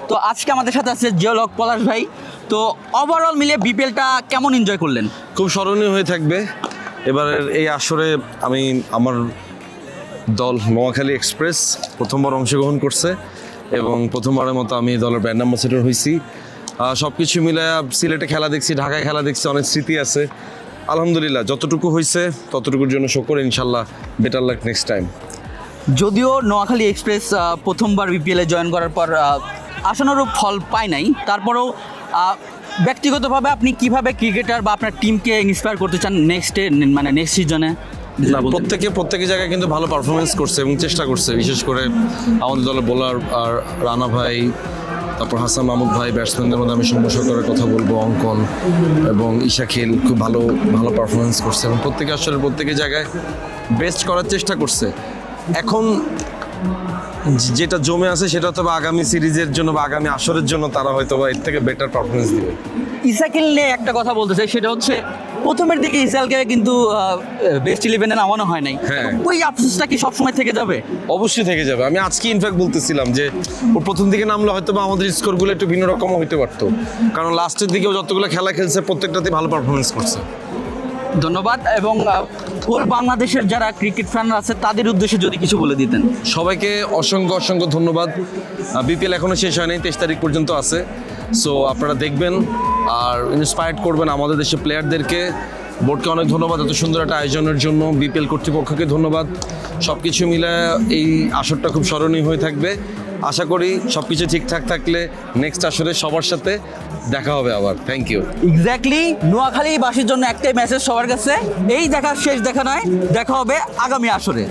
তো আজকে আমাদের সাথে আছে জিওলগ পলাশ ভাই। তো ওভারঅল মিলিয়ে বিপিএলটা কেমন এনজয় করলেন? খুব স্মরণীয় হয়ে থাকবে এবারের এই আসরে। আমি আমার দল নোয়াখালী এক্সপ্রেস প্রথমবার অংশগ্রহণ করছে এবং প্রথমবারের মতো আমি দলের ব্র্যান্ড অ্যাম্বাসেডর হয়েছি। সব কিছু মিলে সিলেটে খেলা দেখছি, ঢাকায় খেলা দেখছি, অনেক স্মৃতি আছে। আলহামদুলিল্লাহ যতটুকু হয়েছে ততটুকুর জন্য শুকর, ইনশাল্লাহ বেটার লাক নেক্সট টাইম। যদিও নোয়াখালী এক্সপ্রেস প্রথমবার বিপিএলে জয়েন করার পর আশানুরূপ ফল পায় নাই, তারপরেও ব্যক্তিগতভাবে আপনি কিভাবে ক্রিকেটার বা আপনার টিমকে ইন্সপায়ার করতে চান নেক্সট সিজনে? না, প্রত্যেকে জায়গায় কিন্তু ভালো পারফরমেন্স করছে এবং চেষ্টা করছে। বিশেষ করে আমাদের দলের বোলার আর রানা ভাই, তারপর হাসান মাহমুদ ভাই, ব্যাটসম্যানদের মধ্যে আমি সৌম্য সরকারের কথা বলবো, অঙ্কন এবং ঈশাখিল খুব ভালো পারফরমেন্স করছে এবং প্রত্যেকে জায়গায় বেস্ট করার চেষ্টা করছে। এখন যেটা জমে আছে সেটা হয়তো বা আগামী সিরিজের জন্য বা আগামী আসরের জন্য তারা হয়তো বা এর থেকে বেটার পারফরমেন্স দিবে। ইসাকিল নিয়ে একটা কথা বলতে চাই, সেটা হচ্ছে প্রথমের দিকে ইসালকে কিন্তু বেস্ট ইলেভেনে নামানো হয় নাই। হ্যাঁ। ওই আফসোসটা কি সবসময় থেকে যাবে? অবশ্যই থেকে যাবে। আমি আজকে ইনফ্যাক্ট বলতেছিলাম যে ও প্রথম দিকে নামলে হয়তো বা আমাদের স্কোরগুলো একটু ভিন্ন রকমও হইতে পারতো, কারণ লাস্টের দিকেও যতগুলো খেলা খেলছে প্রত্যেকটাতেই ভালো পারফরমেন্স করছে। ধন্যবাদ। এবং হোল বাংলাদেশের যারা ক্রিকেট ফ্যান আছে তাদের উদ্দেশ্যে যদি কিছু বলে দিতেন। সবাইকে অসংখ্য ধন্যবাদ। বিপিএল এখনও শেষ হয় নাই, 23 তারিখ পর্যন্ত আছে। সো আপনারা দেখবেন আর ইন্সপায়ার্ড করবেন আমাদের দেশের প্লেয়ারদেরকে। বোর্ডকে অনেক ধন্যবাদ এত সুন্দর একটা আয়োজনের জন্য, বিপিএল কর্তৃপক্ষকে ধন্যবাদ। সব কিছু মিলে এই আসরটা খুব স্মরণীয় হয়ে থাকবে। আশা করি সব কিছু ঠিকঠাক থাকলে নেক্সট আসরে সবার সাথে দেখা হবে আবার। Thank you. এক্স্যাক্টলি, নোয়াখালীবাসীর জন্য একটাই মেসেজ সবার কাছে, এই দেখা শেষ দেখা নয়, দেখা হবে আগামী আসরে।